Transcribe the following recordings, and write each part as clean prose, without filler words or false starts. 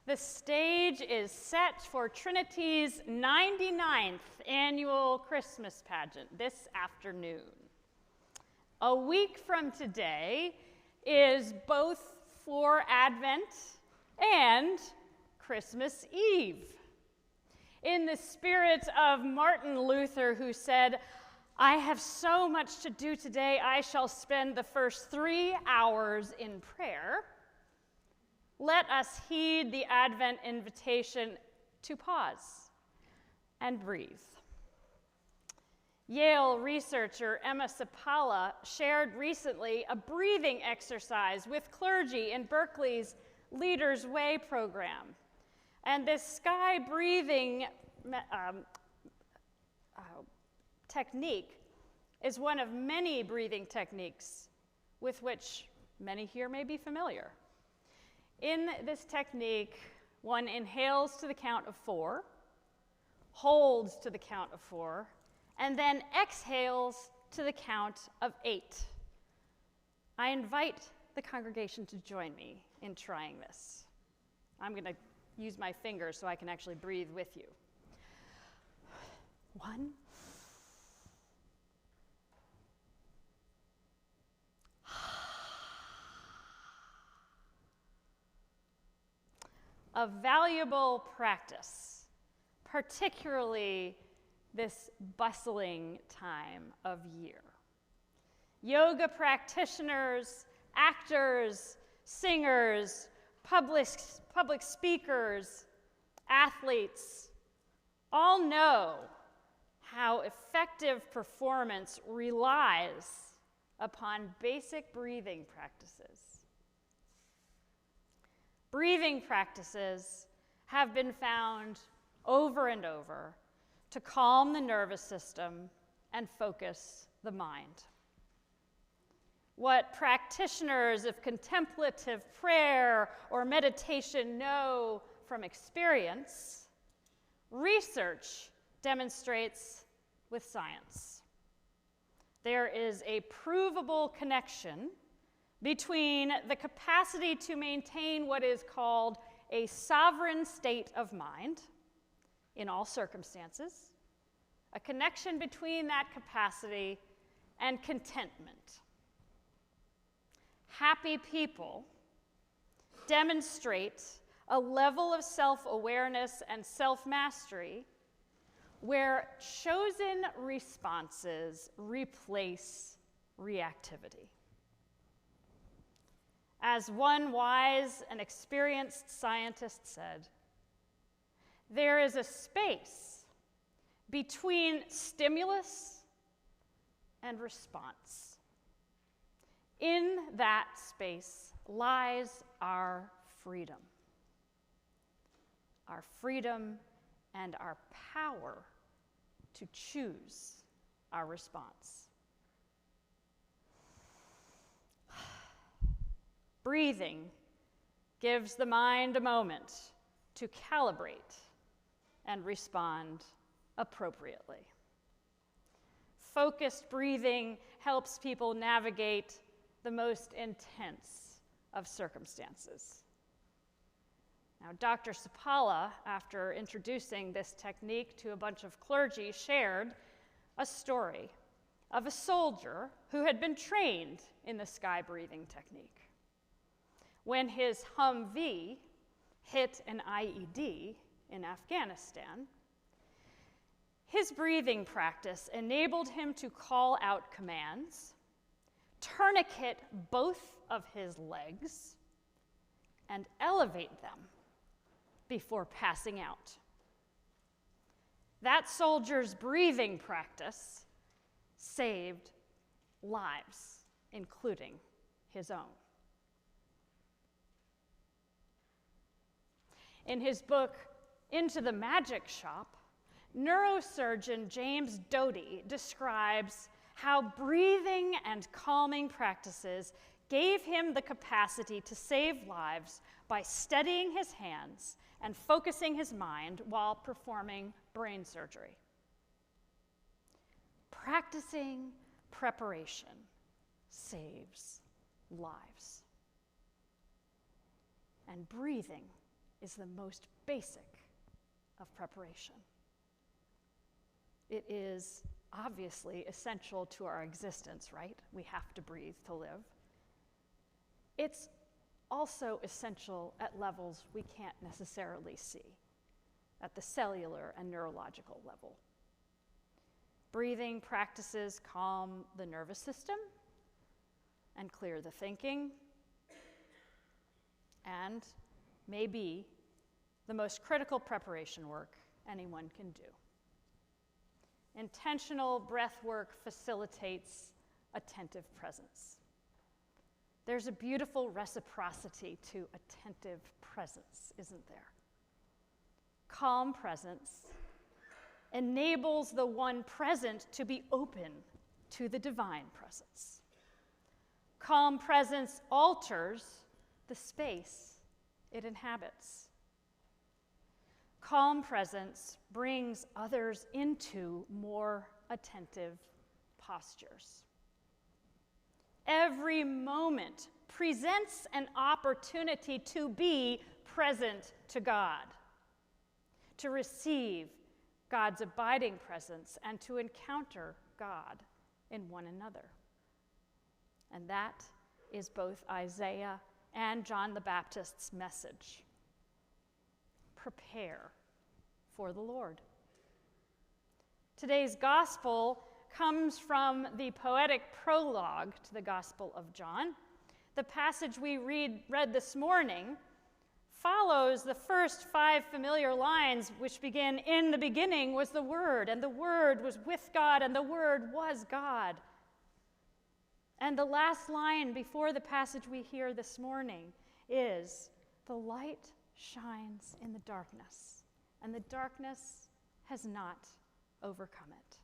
The stage is set for Trinity's 99th annual Christmas pageant this afternoon. A week from today is both for Advent and Christmas Eve. In the spirit of Martin Luther, who said, "I have so much to do today, I shall spend the first 3 hours in prayer," let us heed the Advent invitation to pause and breathe. Yale researcher Emma Sapala shared recently a breathing exercise with clergy in Berkeley's Leaders Way program. And this sky breathing technique is one of many breathing techniques with which many here may be familiar. In this technique, one inhales to the count of 4, holds to the count of 4, and then exhales to the count of 8. I invite the congregation to join me in trying this. I'm going to use my fingers so I can actually breathe with you. 1. A valuable practice, particularly this bustling time of year. Yoga practitioners, actors, singers, public speakers, athletes, all know how effective performance relies upon basic breathing practices. Breathing practices have been found over and over to calm the nervous system and focus the mind. What practitioners of contemplative prayer or meditation know from experience, research demonstrates with science. There is a provable connection between the capacity to maintain what is called a sovereign state of mind in all circumstances, a connection between that capacity and contentment. Happy people demonstrate a level of self-awareness and self-mastery where chosen responses replace reactivity. As one wise and experienced scientist said, there is a space between stimulus and response. In that space lies our freedom and our power to choose our response. Breathing gives the mind a moment to calibrate and respond appropriately. Focused breathing helps people navigate the most intense of circumstances. Now, Dr. Sapala, after introducing this technique to a bunch of clergy, shared a story of a soldier who had been trained in the sky breathing technique. When his Humvee hit an IED in Afghanistan, his breathing practice enabled him to call out commands, tourniquet both of his legs, and elevate them before passing out. That soldier's breathing practice saved lives, including his own. In his book, Into the Magic Shop, neurosurgeon James Doty describes how breathing and calming practices gave him the capacity to save lives by steadying his hands and focusing his mind while performing brain surgery. Practicing preparation saves lives. And breathing is the most basic of preparation. It is obviously essential to our existence, right? We have to breathe to live. It's also essential at levels we can't necessarily see, at the cellular and neurological level. Breathing practices calm the nervous system and clear the thinking, and may be the most critical preparation work anyone can do. Intentional breath work facilitates attentive presence. There's a beautiful reciprocity to attentive presence, isn't there? Calm presence enables the one present to be open to the divine presence. Calm presence alters the space it inhabits. Calm presence brings others into more attentive postures. Every moment presents an opportunity to be present to God, to receive God's abiding presence, and to encounter God in one another. And that is both Isaiah and John the Baptist's message. Prepare for the Lord. Today's gospel comes from the poetic prologue to the Gospel of John. The passage we read this morning follows the first 5 familiar lines, which begin, "In the beginning was the Word, and the Word was with God, and the Word was God." And the last line before the passage we hear this morning is, "The light shines in the darkness, and the darkness has not overcome it."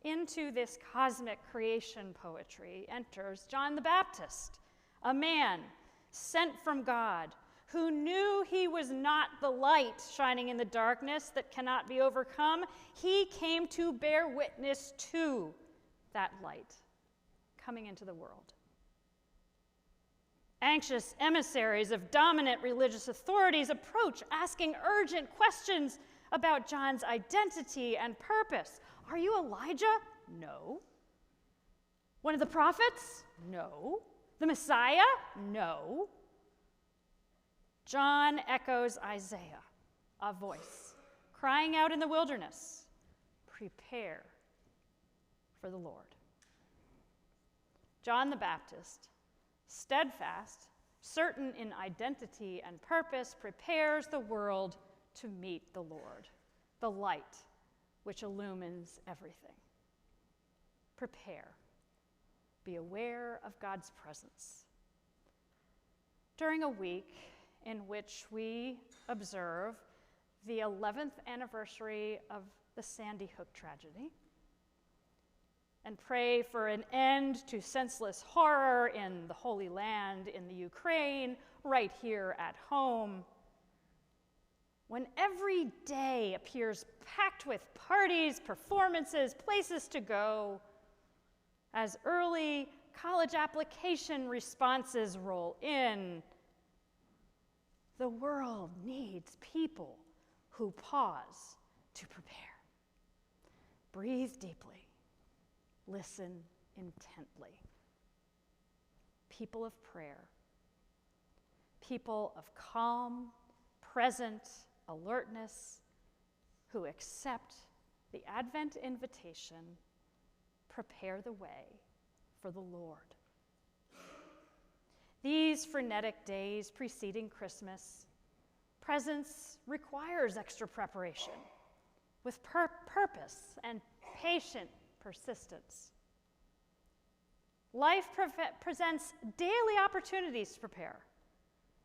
Into this cosmic creation poetry enters John the Baptist, a man sent from God who knew he was not the light shining in the darkness that cannot be overcome. He came to bear witness to that light coming into the world. Anxious emissaries of dominant religious authorities approach, asking urgent questions about John's identity and purpose. Are you Elijah? No. One of the prophets? No. The Messiah? No. John echoes Isaiah, a voice crying out in the wilderness, "Prepare for the Lord." John the Baptist, steadfast, certain in identity and purpose, prepares the world to meet the Lord, the light which illumines everything. Prepare. Be aware of God's presence. During a week in which we observe the 11th anniversary of the Sandy Hook tragedy, and pray for an end to senseless horror in the Holy Land, in the Ukraine, right here at home. When every day appears packed with parties, performances, places to go, as early college application responses roll in, the world needs people who pause to prepare. Breathe deeply. Listen intently. People of prayer, people of calm, present alertness, who accept the Advent invitation, prepare the way for the Lord. These frenetic days preceding Christmas, presence requires extra preparation with purpose and patient persistence. Life presents daily opportunities to prepare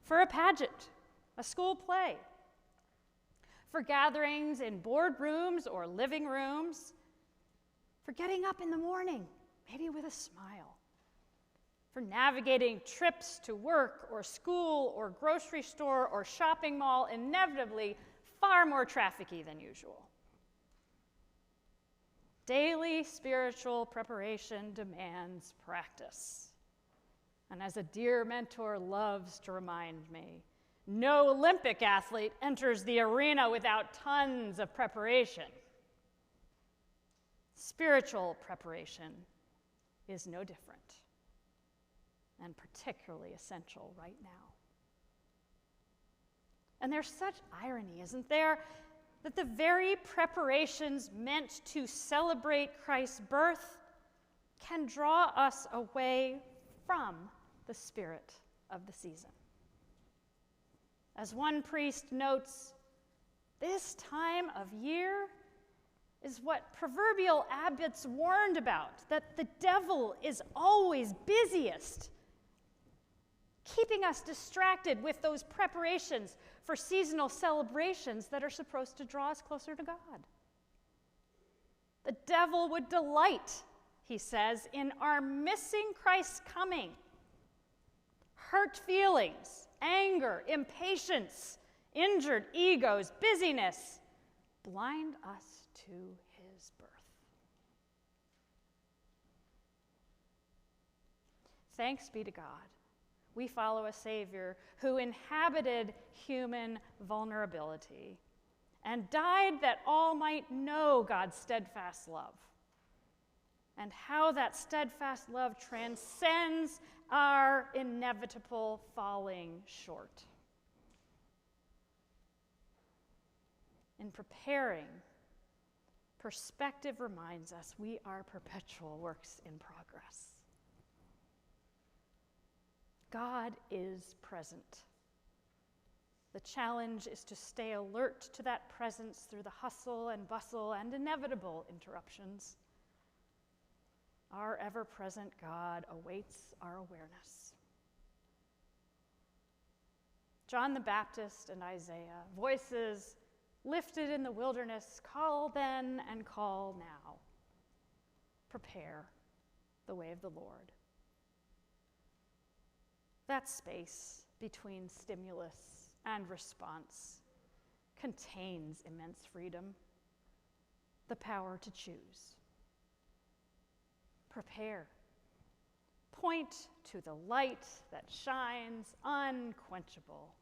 for a pageant, a school play, for gatherings in boardrooms or living rooms, for getting up in the morning, maybe with a smile, for navigating trips to work or school or grocery store or shopping mall, inevitably far more trafficky than usual. Daily spiritual preparation demands practice. And as a dear mentor loves to remind me, no Olympic athlete enters the arena without tons of preparation. Spiritual preparation is no different, and particularly essential right now. And there's such irony, isn't there, that the very preparations meant to celebrate Christ's birth can draw us away from the spirit of the season. As one priest notes, this time of year is what proverbial abbots warned about, that the devil is always busiest, keeping us distracted with those preparations for seasonal celebrations that are supposed to draw us closer to God. The devil would delight, he says, in our missing Christ's coming. Hurt feelings, anger, impatience, injured egos, busyness blind us to his birth. Thanks be to God. We follow a Savior who inhabited human vulnerability and died that all might know God's steadfast love, and how that steadfast love transcends our inevitable falling short. In preparing, perspective reminds us we are perpetual works in progress. God is present. The challenge is to stay alert to that presence through the hustle and bustle and inevitable interruptions. Our ever-present God awaits our awareness. John the Baptist and Isaiah, voices lifted in the wilderness, call then and call now. Prepare the way of the Lord. That space between stimulus and response contains immense freedom, the power to choose. Prepare. Point to the light that shines unquenchable